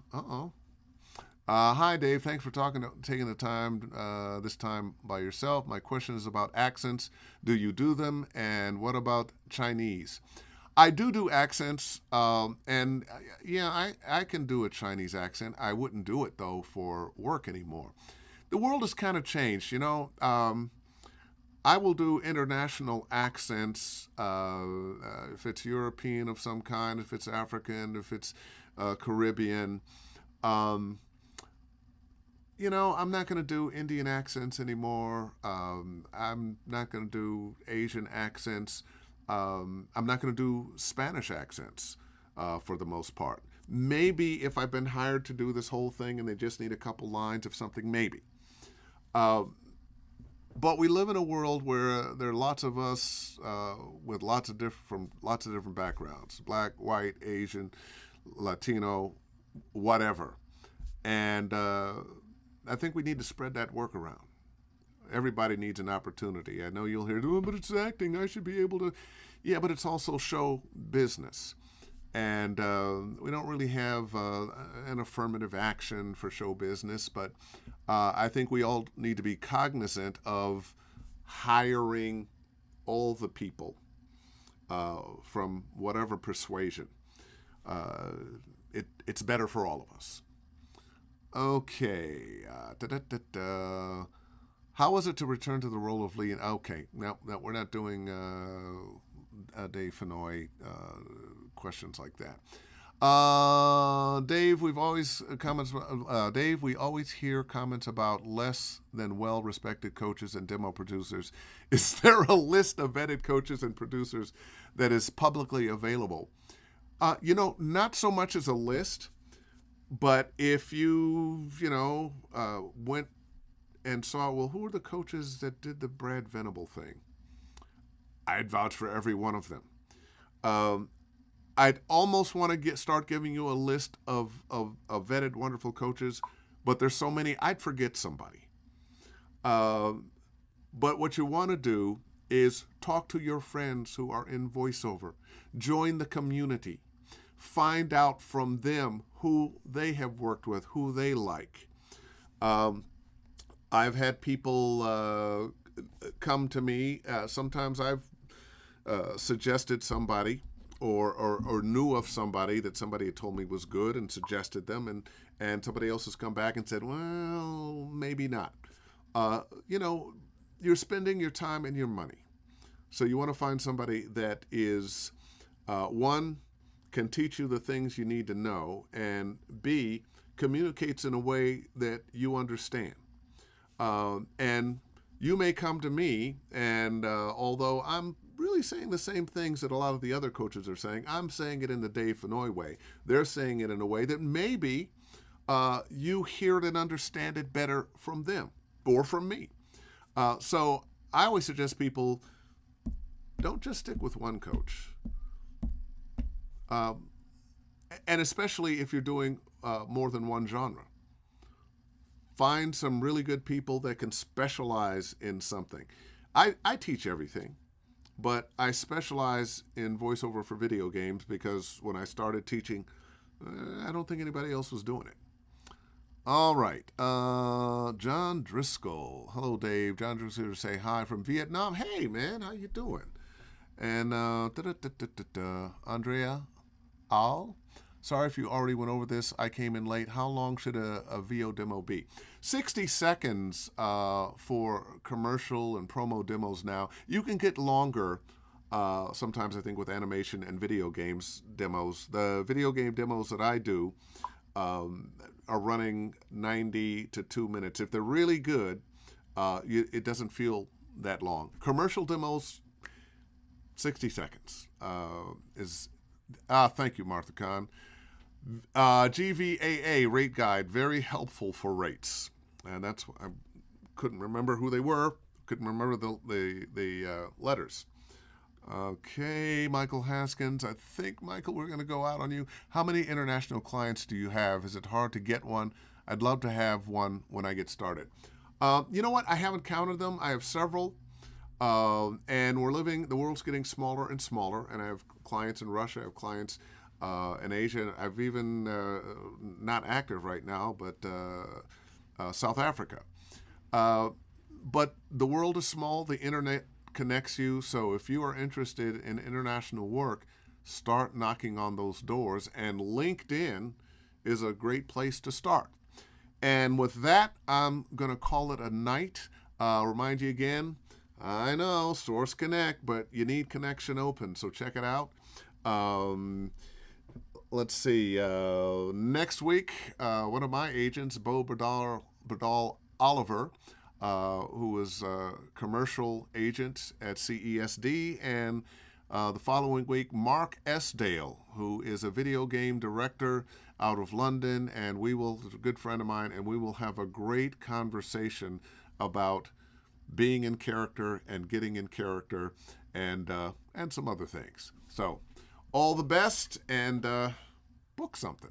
Hi, Dave. Thanks for taking the time this time by yourself. My question is about accents. Do you do them? And what about Chinese? I do accents, and yeah, I can do a Chinese accent. I wouldn't do it, though, for work anymore. The world has kind of changed, I will do international accents if it's European of some kind, if it's African, if it's Caribbean. I'm not going to do Indian accents anymore. I'm not going to do Asian accents. I'm not going to do Spanish accents for the most part. Maybe if I've been hired to do this whole thing and they just need a couple lines of something, maybe. But we live in a world where there are lots of us with lots of different backgrounds: black, white, Asian, Latino, whatever. And I think we need to spread that work around. Everybody needs an opportunity. I know you'll hear, oh, but it's acting. I should be able to. Yeah, but it's also show business. And we don't really have an affirmative action for show business, but I think we all need to be cognizant of hiring all the people from whatever persuasion. It's better for all of us. Okay. How was it to return to the role of Lee? Okay, now we're not doing Dave Fennoy questions like that. Dave, we always hear comments about less than well-respected coaches and demo producers. Is there a list of vetted coaches and producers that is publicly available? Not so much as a list, but if you went and saw, well, who are the coaches that did the Brad Venable thing? I'd vouch for every one of them. I'd almost want to start giving you a list of vetted, wonderful coaches, but there's so many, I'd forget somebody. But what you want to do is talk to your friends who are in voiceover. Join the community. Find out from them who they have worked with, who they like. I've had people come to me. Sometimes I've suggested somebody or knew of somebody that somebody had told me was good and suggested them, and somebody else has come back and said, well, maybe not. You know, you're spending your time and your money. So you want to find somebody that is, one, can teach you the things you need to know, and B, communicates in a way that you understand. And you may come to me, and although I'm really saying the same things that a lot of the other coaches are saying, I'm saying it in the Dave Fennoy way. They're saying it in a way that maybe you hear it and understand it better from them or from me. So I always suggest people don't just stick with one coach. And especially if you're doing more than one genre. Find some really good people that can specialize in something. I teach everything, but I specialize in voiceover for video games because when I started teaching, I don't think anybody else was doing it. All right. John Driscoll. Hello, Dave. John Driscoll to say hi from Vietnam. Hey, man, how you doing? And Andrea Al. Sorry if you already went over this. I came in late. How long should a VO demo be? 60 seconds for commercial and promo demos now. You can get longer sometimes, I think, with animation and video games demos. The video game demos that I do are running 90 to 2 minutes. If they're really good, it doesn't feel that long. Commercial demos, 60 seconds is... thank you, Martha Khan. GVAA rate guide, very helpful for rates, and that's I couldn't remember who they were. Couldn't remember the letters. Okay, Michael Haskins. I think, Michael, we're going to go out on you. How many international clients do you have? Is it hard to get one? I'd love to have one when I get started. You know what? I haven't counted them. I have several. And the world's getting smaller and smaller, and I have clients in Russia, I have clients in Asia. I've even, not active right now, but South Africa. But the world is small, the internet connects you, so if you are interested in international work, start knocking on those doors, and LinkedIn is a great place to start. And with that, I'm going to call it a night. Remind you again, I know, Source Connect, but you need Connection Open, so check it out. Let's see. Next week, one of my agents, Bo Berdal Oliver, who is a commercial agent at CESD, and the following week, Mark Esdale, who is a video game director out of London, and a good friend of mine, and we will have a great conversation about being in character and getting in character and some other things. So all the best, and book something.